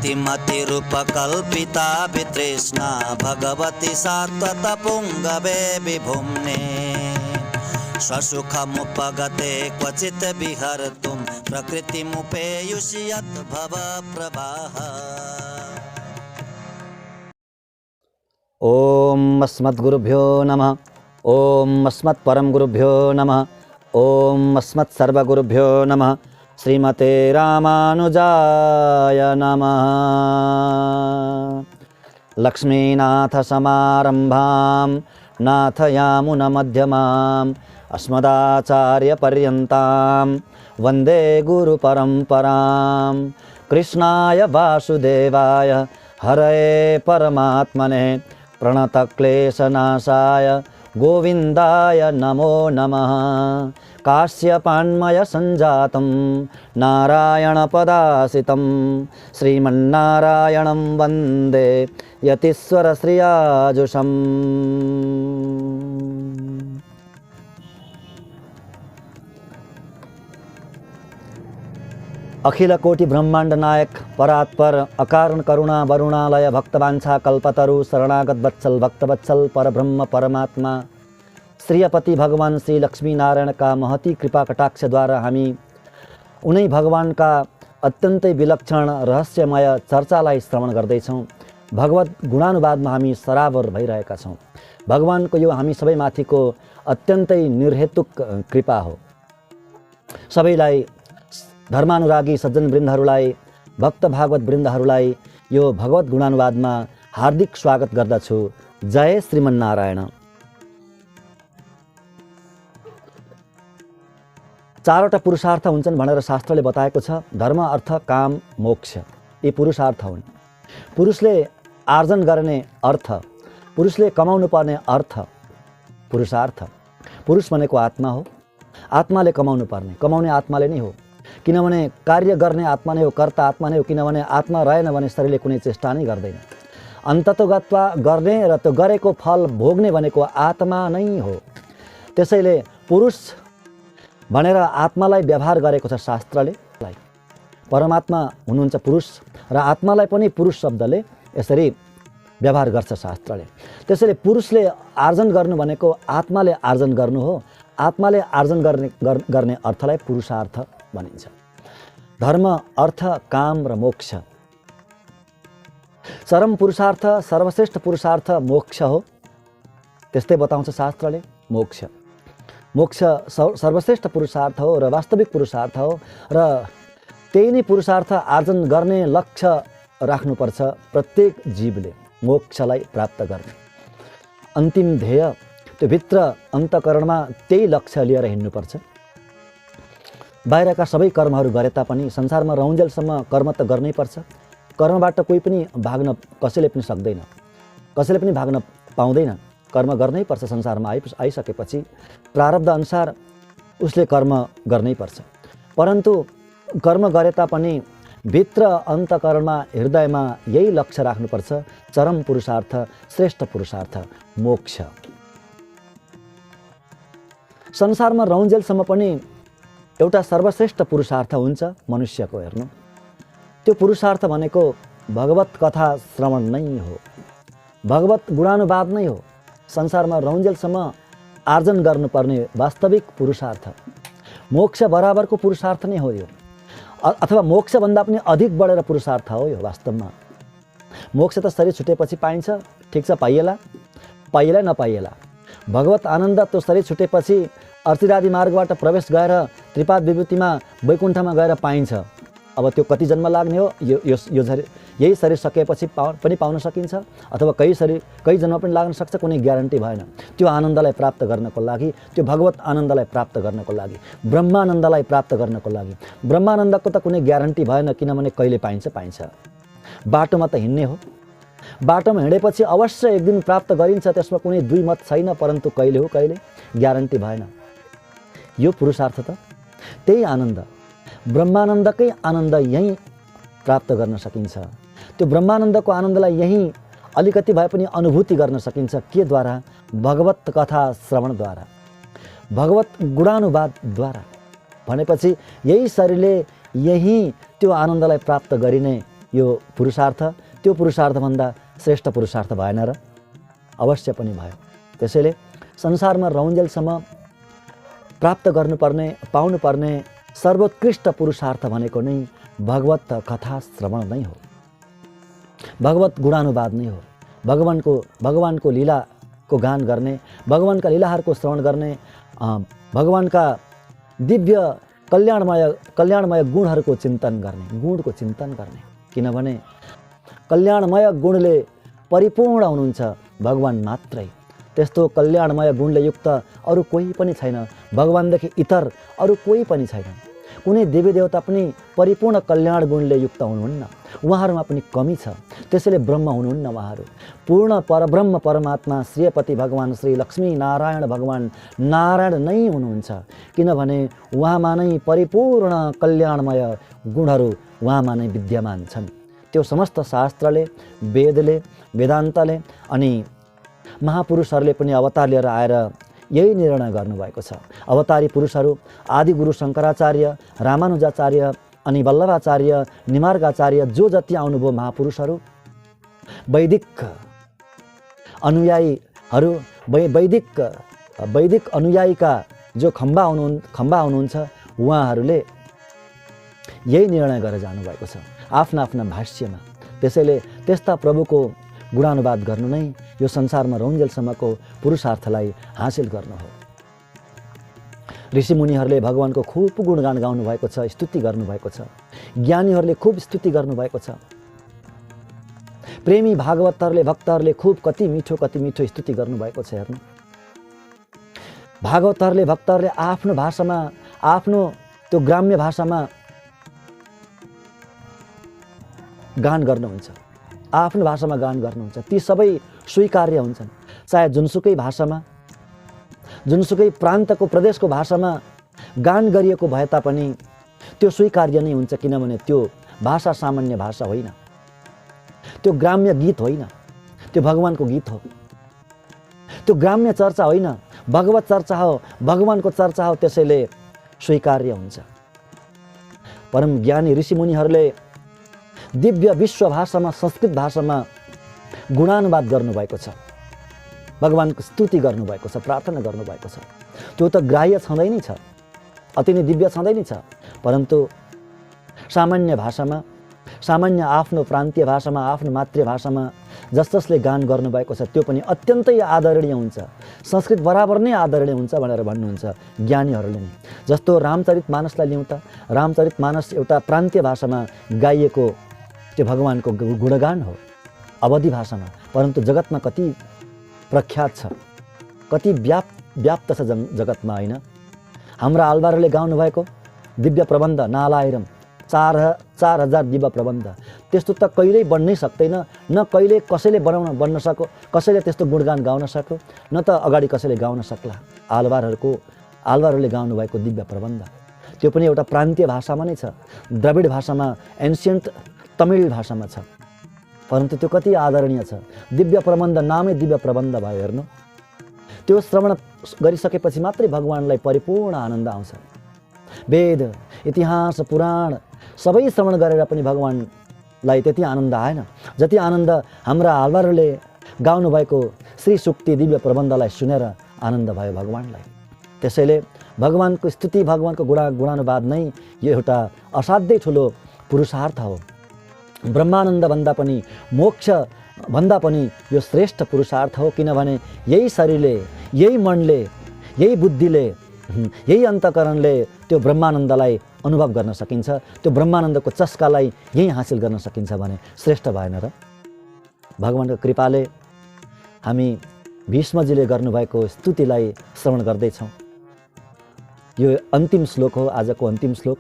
इतिमति रूपकल्पिता वितृष्णा भगवती सात्वत पुंगवे विभुम्ने स्वसुखमुपगते क्वचित् विहर्तुं प्रकृतिमुपेयुषि यत् भव प्रवाह। ओम अस्मद्गुरुभ्यो नमः। ओम अस्मत्परमगुरुभ्यो नमः। ओम अस्मत्सर्वगुरुभ्यो नमः। श्रीमते रामानुजाय नमः। लक्ष्मीनाथसमारम्भां नाथयामुनमध्यमाम् अस्मदाचार्यपर्यन्तां वन्दे गुरुपरम्परां। कृष्णाय वासुदेवाय हरये परमात्मने प्रणतक्लेशनाशाय गोविन्दाय नमो नमः। काश्यपान्मय संजातं नारायणपदासितं श्रीमन्नारायणं वन्दे यतीश्वरश्रियाजुषम्। अखिल कोटि ब्रह्मांड नायक परात्पर अकारण करुणा वरुणालय भक्तवांछा कल्पतरु शरणागत वत्सल भक्तवत्सल परब्रह्म परमात्मा श्रीपति भगवान श्री लक्ष्मी नारायण का महती कृपा कटाक्ष द्वारा हामी उनै भगवान का अत्यन्तै विलक्षण रहस्यमय चर्चालाई श्रवण गर्दैछौँ। भगवत गुणानुवादमा हामी सराबर भइरहेका छौँ। भगवानको यो हामी सबैमाथिको अत्यन्तै निर्हेतुक कृपा हो। सबैलाई धर्मानुरागी सज्जन वृन्दहरूलाई भक्त भागवत वृन्दहरूलाई यो भगवत गुणानुवादमा हार्दिक स्वागत गर्दछु। जय श्रीमन्नारायण। चारवटा पुरुषार्थ हुन्छन् भनेर शास्त्रले बताएको छ। धर्म अर्थ काम मोक्ष यी पुरुषार्थ हुन्। पुरुषले आर्जन गर्ने अर्थ, पुरुषले कमाउनु पर्ने अर्थ पुरुषार्थ। पुरुष भनेको आत्मा हो। आत्माले कमाउनु पर्ने, कमाउने आत्माले नै हो। किनभने कार्य गर्ने आत्मा नै हो, कर्ता आत्मा नै हो। किनभने आत्मा रहेन भने शरीरले कुनै चेष्टा नै गर्दैन। अन्ततोगत्वा गर्ने र त्यो गरेको फल भोग्ने भनेको आत्मा नै हो। त्यसैले पुरुष भनेर आत्मालाई व्यवहार गरेको छ शास्त्रले। परमात्मा हुनुहुन्छ पुरुष र आत्मालाई पनि पुरुष शब्दले यसरी व्यवहार गर्छ शास्त्रले। त्यसैले पुरुषले आर्जन गर्नु भनेको आत्माले आर्जन गर्नु हो। आत्माले आर्जन गर्ने अर्थलाई पुरुषार्थ भनिन्छ। धर्म अर्थ काम र मोक्ष। चरम पुरुषार्थ सर्वश्रेष्ठ पुरुषार्थ मोक्ष हो। त्यस्तै बताउँछ शास्त्रले। मोक्ष सर्वश्रेष्ठ पुरुषार्थ हो र वास्तविक पुरुषार्थ हो र त्यही नै पुरुषार्थ आर्जन गर्ने लक्ष्य राख्नुपर्छ प्रत्येक जीवले मोक्षलाई प्राप्त गर्ने अन्तिम ध्येय। त्यो भित्र अन्तःकरणमा त्यही लक्ष्य लिएर हिँड्नुपर्छ। बाहिरका सबै कर्महरू गरे तापनि संसारमा रहन्जेलसम्म कर्म त गर्नै पर्छ। कर्मबाट कोही पनि भाग्न कसैले पनि सक्दैन, कसैले पनि भाग्न पाउँदैन। कर्म गर्नै पर्छ। संसारमा आइसकेपछि प्रारब्ध अनुसार उसले कर्म गर्नै पर्छ। परन्तु कर्म गरे तापनि भित्र अन्तःकरणमा हृदयमा यही लक्ष्य राख्नुपर्छ। चरम पुरुषार्थ, श्रेष्ठ पुरुषार्थ मोक्ष। संसारमा रहन्जेलसम्म पनि एउटा सर्वश्रेष्ठ पुरुषार्थ हुन्छ मनुष्यको। हेर्नु, त्यो पुरुषार्थ भनेको भगवत कथा श्रवण नै हो, भगवत गुणानुवाद नै हो। संसारमा रहन्जेलसम्म आर्जन गर्नुपर्ने वास्तविक पुरुषार्थ मोक्ष बराबरको पुरुषार्थ नै हो यो, अथवा मोक्षभन्दा पनि अधिक बढेर पुरुषार्थ हो यो वास्तवमा। मोक्ष त शरीर छुटेपछि पाइन्छ, ठिक छ, पाइएला नपाइएला। भगवत आनन्द त्यो शरीर छुटेपछि अर्चिरादि मार्गबाट प्रवेश गएर त्रिपाद विभूतिमा वैकुण्ठमा गएर पाइन्छ। अब त्यो कति जन्म लाग्ने हो, यही शरीर सकेपछि पनि पाउन सकिन्छ, अथवा कई जन्म पनि लाग्न सक्छ, कुनै ग्यारेन्टी भएन। त्यो आनन्दलाई प्राप्त गर्नको लागि, त्यो भगवत आनन्दलाई प्राप्त गर्नको लागि, ब्रह्मानन्दलाई प्राप्त गर्नको लागि, ब्रह्मानन्दको त कुनै ग्यारेन्टी भएन। किनभने कहिले पाइन्छ। बाटोमा त हिँड्ने हो। बाटोमा हिँडेपछि अवश्य एक दिन प्राप्त गरिन्छ, त्यसमा कुनै दुई मत छैन। परन्तु कहिले हो, कहिले ग्यारेन्टी भएन। यो पुरुषार्थ त त्यही आनन्द, ब्रह्मानन्दकै आनन्द यहीँ प्राप्त गर्न सकिन्छ। त्यो ब्रह्मानन्दको आनन्दलाई यहीँ अलिकति भए पनि अनुभूति गर्न सकिन्छ। के द्वारा? भगवत कथा श्रवणद्वारा, भगवत गुणानुवादद्वारा। भनेपछि यही शरीरले यही त्यो आनन्दलाई प्राप्त गरिने यो पुरुषार्थ त्यो पुरुषार्थभन्दा श्रेष्ठ पुरुषार्थ भएन र? अवश्य पनि भयो। त्यसैले संसारमा रहन्जेलसम्म प्राप्त गर्नुपर्ने पाउनुपर्ने सर्वोत्कृष्ट पुरुषार्थ भनेको नै भगवत कथा श्रवण नै हो, भगवत गुणानुवाद नै हो। भगवानको लीलाको गान गर्ने, भगवानका लीलाहरूको श्रवण गर्ने, भगवानका दिव्य कल्याणमय गुणहरूको चिन्तन गर्ने। किनभने कल्याणमय गुणले परिपूर्ण हुनुहुन्छ भगवान मात्रै। त्यस्तो कल्याणमय गुणले युक्त अरू कोही पनि छैन, भगवानदेखि इतर अरू कोही पनि छैन। कुनै देवी देवता पनि परिपूर्ण कल्याण गुणले युक्त हुनुहुन्न, उहाँहरूमा पनि कमी छ। त्यसैले ब्रह्म हुनुहुन्न उहाँहरू। पूर्ण परब्रह्म परमात्मा श्रीपति भगवान श्री लक्ष्मी नारायण भगवान नारायण नै हुनुहुन्छ। किनभने उहाँमा नै परिपूर्ण कल्याणमय गुणहरू उहाँमा नै विद्यमान छन्। त्यो समस्त शास्त्रले, वेदले, वेदान्तले अनि महापुरुषहरूले पनि अवतार लिएर आएर यही निर्णय गर्नुभएको छ। अवतारी पुरुषहरू आदिगुरु शङ्कराचार्य, रामानुजाचार्य अनि वल्लभाचार्य, निमार्गाचार्य जो जति आउनुभयो महापुरुषहरू, वैदिक अनुयायीका जो खम्बा हुनुहुन्छ उहाँहरूले यही निर्णय गरेर जानुभएको छ आफ्ना आफ्ना भाष्यमा। त्यसैले त्यस्ता प्रभुको गुणानुवाद गर्नु नै यो संसारमा रहन्जेलसम्मको पुरुषार्थलाई हासिल गर्नु हो। ऋषिमुनिहरूले भगवानको खुब गुणगान गाउनुभएको छ, स्तुति गर्नुभएको छ। ज्ञानीहरूले खुब स्तुति गर्नुभएको छ। प्रेमी भागवतहरूले, भक्तहरूले खुब कति मिठो स्तुति गर्नुभएको छ। हेर्नु, भागवतहरूले, भक्तहरूले आफ्नो भाषामा, आफ्नो त्यो ग्राम्य भाषामा गान गर्नुहुन्छ, आफ्नो भाषामा गान गर्नुहुन्छ। ती सबै स्वीकार्य हुन्छन्। चाहे जुनसुकै भाषामा, जुनसुकै प्रान्तको प्रदेशको भाषामा गान गरिएको भए तापनि त्यो स्वीकार्य नै हुन्छ। किनभने त्यो भाषा सामान्य भाषा होइन, त्यो ग्राम्य गीत होइन, त्यो भगवानको गीत हो। त्यो ग्राम्य चर्चा होइन, भगवत चर्चा हो, भगवानको चर्चा हो। त्यसैले स्वीकार्य हुन्छ। परम ज्ञानी ऋषिमुनिहरूले दिव्य विश्व भाषामा, संस्कृत भाषामा गुणानुवाद गर्नुभएको छ, भगवानको स्तुति गर्नुभएको छ, प्रार्थना गर्नुभएको छ। त्यो त ग्राह्य छँदै नै छ, अति नै दिव्य छँदै नै छ। परन्तु सामान्य भाषामा, सामान्य आफ्नो प्रान्तीय भाषामा, आफ्नो मातृभाषामा जसले गान गर्नुभएको छ त्यो पनि अत्यन्तै आदरणीय हुन्छ। संस्कृत बराबर नै आदरणीय हुन्छ भनेर भन्नुहुन्छ ज्ञानीहरूले नै। जस्तो रामचरितमानसलाई लिउँ त, रामचरितमानस एउटा प्रान्तीय भाषामा गाइएको त्यो भगवानको गुणगान हो, अवधी भाषामा। परन्तु जगतमा कति प्रख्यात छ, कति व्याप्त छ जगतमा, होइन? हाम्रा आलवारहरूले गाउनुभएको दिव्य प्रबन्ध नालायरम 4000 दिव्य प्रबन्ध, त्यस्तो त कहिल्यै बन्नै सक्दैन। न कहिले कसैले बन्न सक्यो, कसैले त्यस्तो गुणगान गाउन सक्यो, न त अगाडि कसैले गाउन सक्ला। आलवारहरूले गाउनुभएको दिव्य प्रबन्ध त्यो पनि एउटा प्रान्तीय भाषामा नै छ, द्रविड भाषामा, एन्सियन्ट तमिल भाषामा छ। परन्तु त्यो कति आदरणीय छ। दिव्य प्रबन्ध नामै दिव्य प्रबन्ध भयो। हेर्नु, त्यो श्रवण गरिसकेपछि मात्रै भगवानलाई परिपूर्ण आनन्द आउँछ। वेद, इतिहास, पुराण सबै श्रवण गरेर पनि भगवानलाई त्यति आनन्द आएन जति आनन्द हाम्रा आलवारहरूले गाउनुभएको श्री सुक्ति दिव्य प्रबन्धलाई सुनेर आनन्द भयो भगवानलाई। त्यसैले भगवानको स्तुति, भगवानको गुणानुवाद नै यो एउटा असाध्यै ठुलो पुरुषार्थ हो। ब्रह्मानन्द भन्दा पनि, मोक्ष भन्दा पनि यो श्रेष्ठ पुरुषार्थ हो। किनभने यही शरीरले, यही मनले, यही बुद्धिले, यही अन्तःकरणले त्यो ब्रह्मानन्दलाई अनुभव गर्न सकिन्छ। त्यो ब्रह्मानन्दको चस्कालाई यही हासिल गर्न सकिन्छ भने श्रेष्ठ भएन र? भगवानको कृपाले हामी भीष्मजीले गर्नुभएको स्तुतिलाई श्रवण गर्दैछौँ। यो अन्तिम श्लोक हो, आजको अन्तिम श्लोक।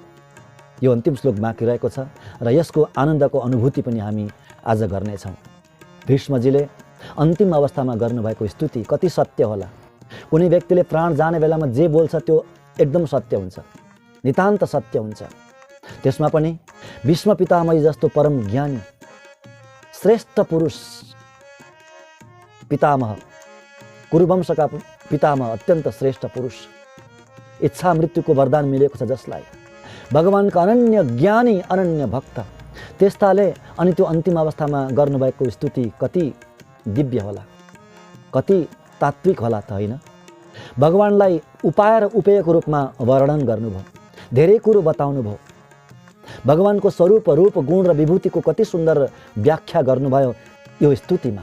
यो अन्तिम श्लोक बाँकी रहेको छ र यसको आनन्दको अनुभूति पनि हामी आज गर्नेछौँ। भीष्मजीले अन्तिम अवस्थामा गर्नुभएको स्तुति कति सत्य होला। कुनै व्यक्तिले प्राण जाने बेलामा जे बोल्छ त्यो एकदम सत्य हुन्छ, नितान्त सत्य हुन्छ। त्यसमा पनि भीष्म पितामही जस्तो परम ज्ञानी श्रेष्ठ पुरुष पितामह, कुरुवंशका पितामह, अत्यन्त श्रेष्ठ पुरुष, इच्छा मृत्युको वरदान मिलेको छ जसलाई, भगवानका अनन्य ज्ञानी, अनन्य भक्त, त्यस्ताले अनि त्यो अन्तिम अवस्थामा गर्नुभएको स्तुति कति दिव्य होला, कति तात्विक होला त होइन। भगवान्लाई उपाय र उपेयको रूपमा वर्णन गर्नुभयो, धेरै कुरो बताउनु भयो। भगवानको स्वरूप रूप गुण र विभूतिको कति सुन्दर व्याख्या गर्नुभयो यो स्तुतिमा।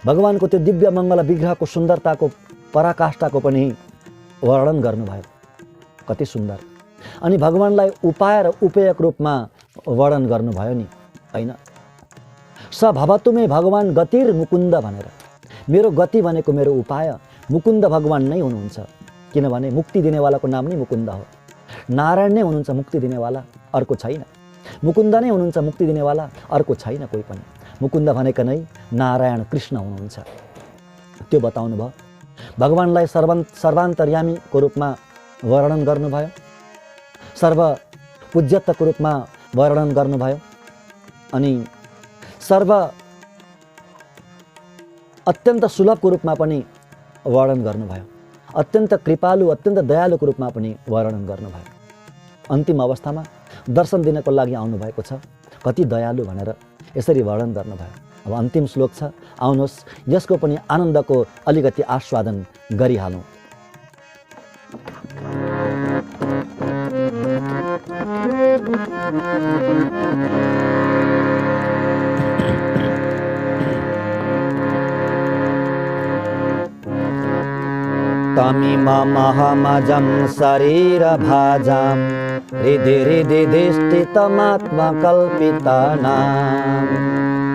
भगवानको त्यो दिव्य मङ्गल विग्रहको सुन्दरताको पराकाष्ठाको पनि वर्णन गर्नुभयो, कति सुन्दर। अनि भगवान्लाई उपाय र उपेयको रूपमा वर्णन गर्नुभयो नि, होइन। स भवतु मे भगवान् गतिर् मुकुन्द भनेर, मेरो गति भनेको मेरो उपाय मुकुन्द भगवान् नै हुनुहुन्छ। किनभने मुक्ति दिनेवालाको नाम नै मुकुन्द हो। नारायण नै हुनुहुन्छ मुक्ति दिनेवाला, अर्को छैन। मुकुन्द नै हुनुहुन्छ मुक्ति दिनेवाला, अर्को छैन कोही पनि। मुकुन्द भनेका नै नारायण कृष्ण हुनुहुन्छ, त्यो बताउनु भयो। भगवान्लाई सर्वान्तर्यामीको रूपमा वर्णन गर्नुभयो, सर्व पूज्यत्वको रूपमा वर्णन गर्नुभयो, अनि सर्व अत्यन्त सुलभको रूपमा पनि वर्णन गर्नुभयो, अत्यन्त कृपालु अत्यन्त दयालुको रूपमा पनि वर्णन गर्नुभयो। अन्तिम अवस्थामा दर्शन दिनको लागि आउनुभएको छ, कति दयालु भनेर यसरी वर्णन गर्नुभयो। अब अन्तिम श्लोक छ, आउनुहोस् यसको पनि आनन्दको अलिकति आस्वादन गरिहालौँ। तमिममहमजं शरीरभाजां हृदि हृदि धिष्ठितमात्मकल्पितानां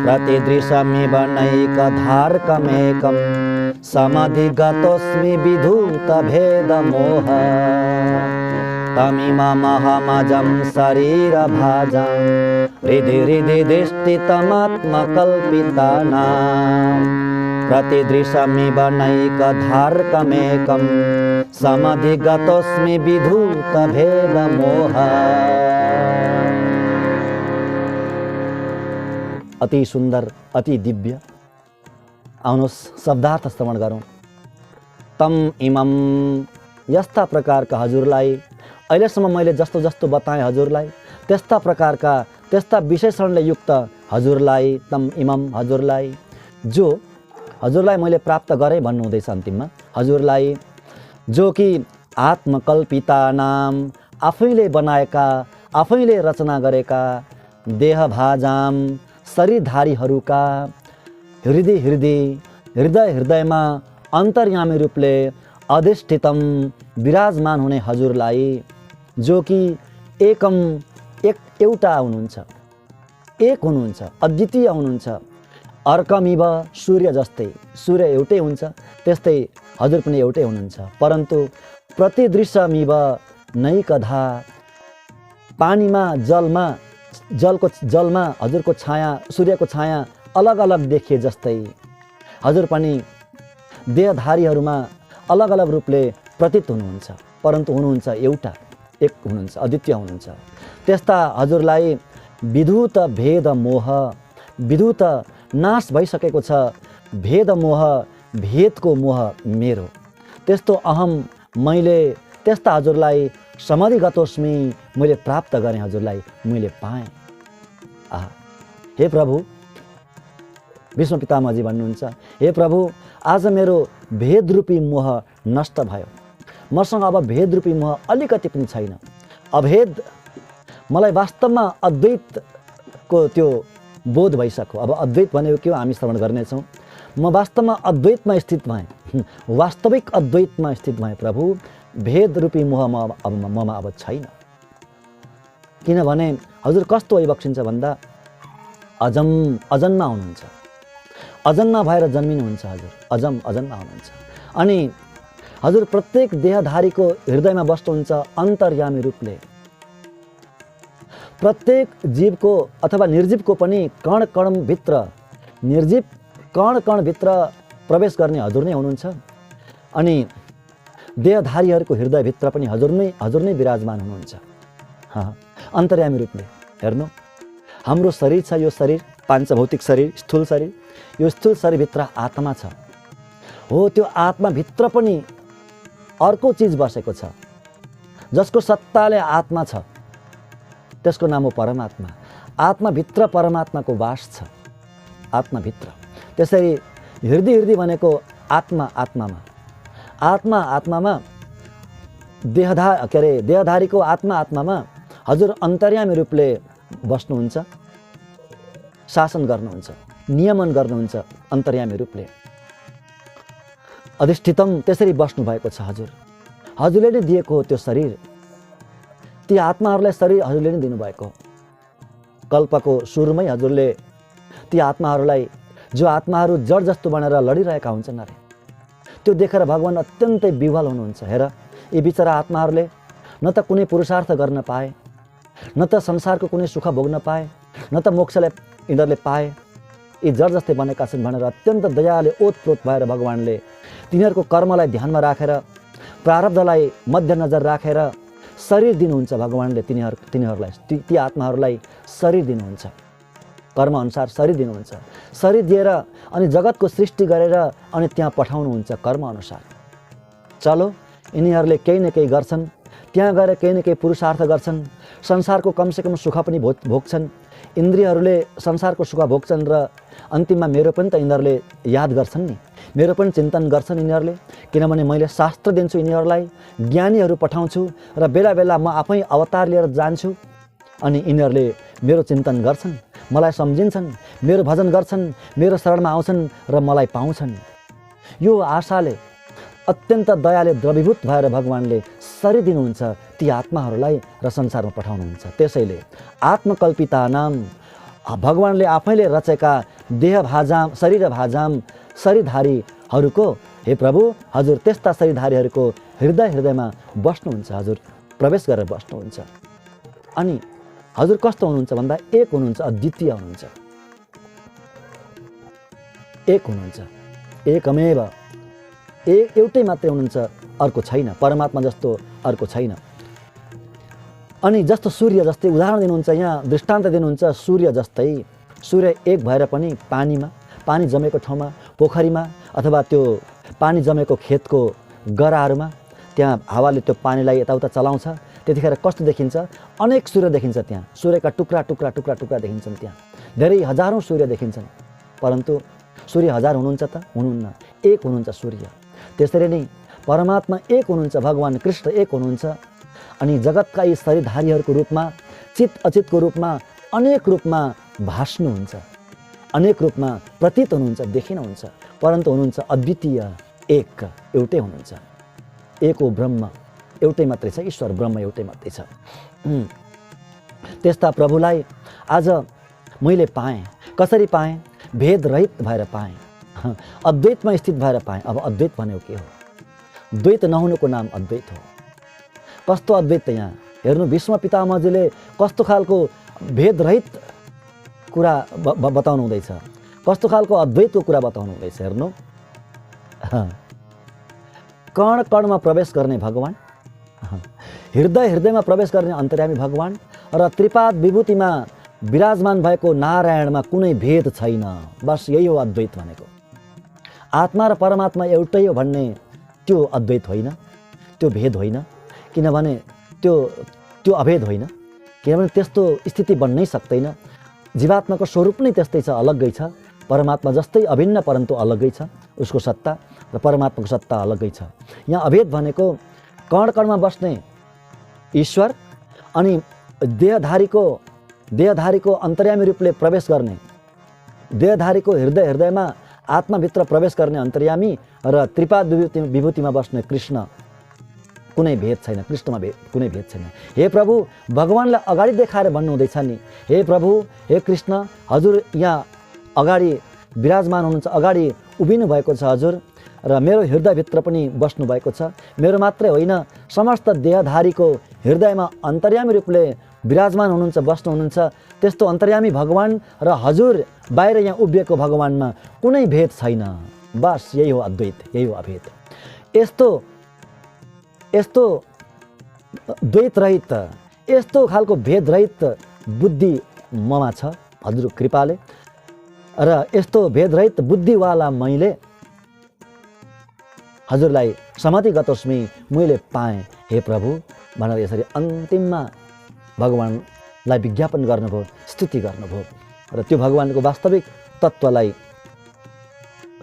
प्रतिदृशमिव नैकधार्कमेकं समधिगतोऽस्मि विधूतभेदमोह। तमिममहमजं शरीरभाजां हृदि हृदि धिष्ठितमात्मकल्पितानां प्रतिदृशमिव नैकधार्कमेकं समधिगतोऽस्मि विधूतभेदमोह। अति सुन्दर, अति दिव्य। आउनुहोस् शब्दार्थ श्रवण गरौँ। तम इमम, यस्ता प्रकारका हजुरलाई, अहिलेसम्म मैले जस्तो जस्तो बताएँ हजुरलाई, त्यस्ता प्रकारका त्यस्ता विशेषणले युक्त हजुरलाई, तम इमम हजुरलाई, जो हजुरलाई मैले प्राप्त गरेँ भन्नुहुँदैछ अन्तिममा। हजुरलाई जो कि आत्मकल्पिता नाम, आफैले बनाएका आफैले रचना गरेका देहभाजाम शरीरधारीहरूका हृदय हृदय हृदयमा अन्तर्यामी रूपले अधिष्ठितम विराजमान हुने हजुरलाई, जो कि एकम एउटा हुनुहुन्छ, एक हुनुहुन्छ, अद्वितीय हुनुहुन्छ। अर्कमिव, सूर्य जस्तै, सूर्य एउटै हुन्छ त्यस्तै हजुर पनि एउटै हुनुहुन्छ। परन्तु प्रतिदृशमिव नैकधा, पानीमा जलमा हजुरको छाया, सूर्यको छाया अलग अलग देखिए जस्तै हजुर पनि देहधारीहरूमा अलग अलग रूपले प्रतीत हुनुहुन्छ, परन्तु हुनुहुन्छ एउटा, एक हुनुहुन्छ, अद्वितीय हुनुहुन्छ। त्यस्ता हजुरलाई विधूत भेद मोह, विधूत नाश भइसकेको छ भेद मोह, भेदको मोह मेरो, त्यस्तो अहम मैले त्यस्ता हजुरलाई समाधिगतोस्मि, मैले प्राप्त गरेँ, हजुरलाई मैले पाएँ। आहा, हे प्रभु, विष्णु पितामहजी भन्नुहुन्छ, हे प्रभु आज मेरो भेदरूपी मोह नष्ट भयो। मसँग अब भेदरूपी मोह अलिकति पनि छैन। अभेद, मलाई वास्तवमा अद्वैतको त्यो बोध भइसक्यो। अब अद्वैत भनेको के हो हामी श्रवण गर्नेछौँ। म वास्तवमा अद्वैतमा स्थित भएँ, वास्तविक अद्वैतमा स्थित भएँ प्रभु। भेदरूपी मोह ममा अब छैन। किनभने हजुर कस्तो भइबक्सिन्छ भन्दा अजन्मा हुनुहुन्छ, अजन्मा भएर जन्मिनुहुन्छ हजुर, अजन्मा हुनुहुन्छ। अनि हजुर प्रत्येक देहधारीको हृदयमा बस्नुहुन्छ अन्तर्यामी रूपले। प्रत्येक जीवको अथवा निर्जीवको पनि कण कणभित्र, निर्जीव कण कणभित्र प्रवेश गर्ने हजुर नै हुनुहुन्छ। अनि देहधारीहरूको हृदयभित्र पनि हजुर नै विराजमान हुनुहुन्छ, अन्तर्यामी रूपले। हेर्नु, हाम्रो शरीर छ, यो शरीर पाञ्चभौतिक शरीर, स्थूल शरीर, यो स्थूल शरीरभित्र आत्मा छ। हो, त्यो आत्माभित्र पनि अर्को चिज बसेको छ जसको सत्ताले आत्मा छ, त्यसको नाम हो परमात्मा। आत्माभित्र परमात्माको वास छ, आत्माभित्र। त्यसरी हृदय भनेको आत्मा आत्मामा, आत्मा आत्मामा देहधारीको आत्मा आत्मामा हजुर अन्तर्यामी रूपले बस्नुहुन्छ, शासन गर्नुहुन्छ, नियमन गर्नुहुन्छ अन्तर्यामी रूपले। अधिष्ठितम त्यसरी बस्नुभएको छ हजुर। हजुरले नै दिएको हो त्यो शरीर, ती आत्माहरूलाई शरीर हजुरले नै दिनुभएको हो। कल्पको सुरुमै हजुरले ती आत्माहरूलाई, जो आत्माहरू जड जस्तो बनेर लडिरहेका हुन्छन् अरे, त्यो देखेर भगवान् अत्यन्तै विह्वल हुनुहुन्छ। हेर, यी बिचरा आत्माहरूले न त कुनै पुरुषार्थ गर्न पाए, न त संसारको कुनै सुख भोग्न पाए, न त मोक्षलाई यिनीहरूले पाए। यी जड जस्तै बनेका छन् भनेर अत्यन्त दयाले ओतप्रोत भएर भगवान्ले तिनीहरूको कर्मलाई ध्यानमा राखेर, प्रारब्धलाई मध्यनजर राखेर शरीर दिनुहुन्छ। भगवान्ले तिनीहरूलाई, ती आत्माहरूलाई शरीर दिनुहुन्छ, कर्मअनुसार शरीर दिनुहुन्छ। शरीर दिएर अनि जगतको सृष्टि गरेर अनि त्यहाँ पठाउनुहुन्छ कर्मअनुसार। चलो, यिनीहरूले केही न केही गर्छन्, त्यहाँ गएर केही न केही पुरुषार्थ गर्छन्, संसारको कमसेकम सुख पनि भोग्छन्। इन्द्रियहरूले संसारको सुख भोग्छन् र अन्तिममा मेरो पनि त यिनीहरूले याद गर्छन् नि, मेरो पनि चिन्तन गर्छन् यिनीहरूले। किनभने मैले शास्त्र दिन्छु यिनीहरूलाई, ज्ञानीहरू पठाउँछु र बेला बेला म आफै अवतार लिएर जान्छु, अनि यिनीहरूले मेरो चिन्तन गर्छन्, मलाई सम्झिन्छन्, मेरो भजन गर्छन्, मेरो शरणमा आउँछन् र मलाई पाउँछन्। यो आशाले अत्यन्त दयाले द्रवीभूत भएर भगवान्ले शरीर दिनुहुन्छ ती आत्माहरूलाई र संसारमा पठाउनुहुन्छ। त्यसैले आत्मकल्पिता नाम, भगवान्ले आफैले रचेका देह भाजाम शरीर भाजाम शरीरधारीहरूको, हे प्रभु हजुर त्यस्ता शरीरधारीहरूको हृदयमा बस्नुहुन्छ, हजुर प्रवेश गरेर बस्नुहुन्छ। अनि हजुर कस्तो हुनुहुन्छ भन्दा एक हुनुहुन्छ, अद्वितीय हुनुहुन्छ, एक हुनुहुन्छ, एकमेव, एउटै मात्रै हुनुहुन्छ, अर्को छैन। परमात्मा जस्तो अर्को छैन। अनि जस्तो सूर्य जस्तै उदाहरण दिनुहुन्छ, यहाँ दृष्टान्त दिनुहुन्छ सूर्य जस्तै। सूर्य एक भएर पनि पानी जमेको ठाउँमा, पोखरीमा अथवा त्यो पानी जमेको खेतको गराहरूमा त्यहाँ हावाले त्यो पानीलाई यताउता चलाउँछ, त्यतिखेर कस्तो देखिन्छ? अनेक सूर्य देखिन्छ त्यहाँ, सूर्यका टुक्रा टुक्रा टुक्रा टुक्रा देखिन्छन् त्यहाँ, धेरै हजारौँ सूर्य देखिन्छन्। परन्तु सूर्य हजार हुनुहुन्छ त? हुनुहुन्न, एक हुनुहुन्छ सूर्य। त्यसरी नै परमात्मा एक हुनुहुन्छ, भगवान् कृष्ण एक हुनुहुन्छ। अनि जगतका यी शरीरधारीहरूको रूपमा, चित अचितको रूपमा, अनेक रूपमा भाष्नुहुन्छ, अनेक रूपमा प्रतीत हुनुहुन्छ, देखिनुहुन्छ, परन्तु हुनुहुन्छ अद्वितीय, एक, एउटै हुनुहुन्छ। एक हो ब्रह्म, एउटै मात्रै छ, ईश्वर ब्रह्म एउटै मात्रै छ। त्यस्ता प्रभुलाई आज मैले पाएँ। कसरी पाएँ? भेदरहित भएर पाएँ, अद्वैतमा स्थित भएर पाएँ। अब अद्वैत भनेको के हो? द्वैत नहुनुको नाम अद्वैत हो। कस्तो अद्वैत? यहाँ हेर्नु, भीष्म पितामहजीले कस्तो खालको भेदरहित कुरा बताउनु हुँदैछ, कस्तो खालको अद्वैतको कुरा बताउनु हुँदैछ। हेर्नु, कण कणमा प्रवेश गर्ने भगवान्, हृदयमा प्रवेश गर्ने अन्तर्यामी भगवान् र त्रिपाद विभूतिमा विराजमान भएको नारायणमा कुनै भेद छैन। बस यही हो अद्वैत भनेको। आत्मा र परमात्मा एउटै हो भन्ने त्यो अद्वैत होइन, त्यो भेद होइन। किनभने त्यो अभेद होइन, किनभने त्यस्तो स्थिति बन्नै सक्दैन। जीवात्माको स्वरूप नै त्यस्तै छ, अलग्गै छ। परमात्मा जस्तै अभिन्न परन्तु अलग्गै छ उसको सत्ता, र परमात्माको सत्ता अलग्गै छ। यहाँ अभेद भनेको कण कणमा बस्ने ईश्वर अनि देहधारीको अन्तर्यामी रूपले प्रवेश गर्ने, देहधारीको हृदयमा आत्माभित्र प्रवेश गर्ने अन्तर्यामी र त्रिपाद विभूतिमा बस्ने कृष्ण, कुनै भेद छैन। कृष्णमा कुनै भेद छैन। हे प्रभु, भगवान्लाई अगाडि देखाएर भन्नुहुँदैछ नि, हे प्रभु, हे कृष्ण, हजुर यहाँ अगाडि विराजमान हुनुहुन्छ, अगाडि उभिनु भएको छ हजुर, र मेरो हृदयभित्र पनि बस्नु भएको छ। मेरो मात्रै होइन, समस्त देहधारीको हृदयमा अन्तर्यामी रूपले विराजमान हुनुहुन्छ, बस्नु हुनुहुन्छ। त्यस्तो अन्तर्यामी भगवान् र हजुर बाहिर यहाँ उभिएको भगवान्मा कुनै भेद छैन। बस यही हो अद्वैत, यही हो अभेद। यस्तो द्वैत रहित, यस्तो खालको भेद रहित बुद्धि ममा छ हजुर कृपाले, र यस्तो भेद रहित बुद्धिवाला मैले हजुरलाई समाधि गतोस्मी, मैले पाएँ हे प्रभु भनेर यसरी अन्तिममा भगवान्लाई विज्ञापन गर्नुभयो। स्तुति गर्नुभयो र त्यो भगवानको वास्तविक तत्त्वलाई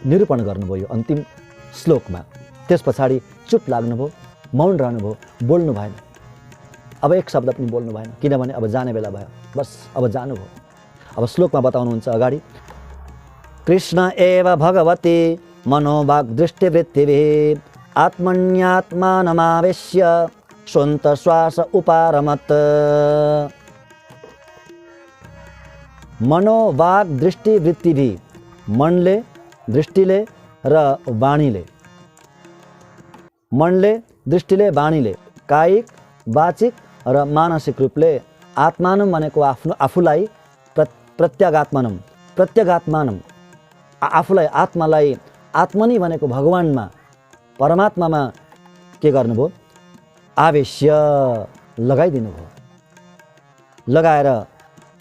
निरूपण गर्नुभयो यो अन्तिम श्लोकमा। त्यस पछाडि चुप लाग्नुभयो, मौन रहनुभयो, बोल्नु भएन। अब एक शब्द पनि बोल्नु भएन, किनभने अब जाने बेला भयो, बस अब जानुभयो। अब श्लोकमा बताउनुहुन्छ अगाडि, कृष्ण एव भगवती मनोवाग्दृष्टिवृत्तिभिः आत्मन्यात्मानमावेश्य स्वन्त श्वास उपारमत्। मनोवाग्दृष्टिवृत्तिभिः, मनले, दृष्टिले र वाणीले, मनले, दृष्टिले, वाणीले, कायिक, वाचिक र मानसिक रूपले आत्मानम भनेको आफूलाई प्रत्यागात्मानम, आफूलाई, आत्मालाई, आत्मनि भनेको भगवानमा, परमात्मामा के गर्नुभयो? आवेश्य, लगाइदिनु भयो। लगाएर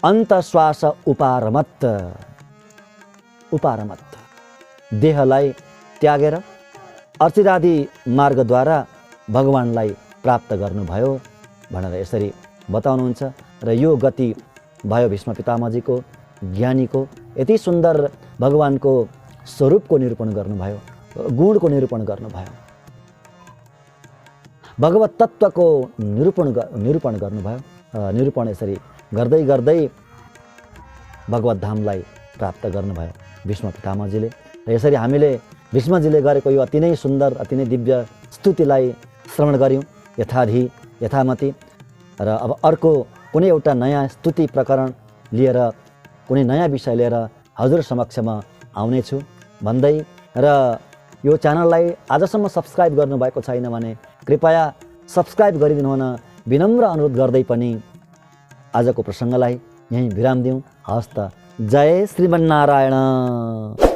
अन्तश्वास उपारमत्, देहलाई त्यागेर अर्चिरादि मार्गद्वारा भगवानलाई प्राप्त गर्नुभयो भनेर यसरी बताउनुहुन्छ। र यो गति भयो भीष्म पितामहजीको, ज्ञानीको, यति सुन्दर भगवानको स्वरूपको निरूपण गर्नुभयो, गुणको निरूपण गर्नुभयो, भगवत तत्त्वको निरूपण गर्नुभयो। निरूपण यसरी गर्दै गर्दै भगवत धामलाई प्राप्त गर्नुभयो भीष्म पितामहजीले। र यसरी हामीले भीष्मजीले गरेको यो अति नै सुन्दर, अति नै दिव्य स्तुतिलाई श्रवण गऱ्यौँ यथाधि यथामति। र अब अर्को कुनै एउटा नयाँ स्तुति प्रकरण लिएर, कुनै नयाँ विषय लिएर हजुर समक्षमा आउनेछु भन्दै, र यो च्यानललाई आजसम्म सब्सक्राइब गर्नुभएको छैन भने कृपया सब्सक्राइब गरिदिनु हुन विनम्र अनुरोध गर्दै पनि आजको प्रसङ्गलाई यहीँ विराम दिउँ। हस्त, जय श्रीमन्नारायण।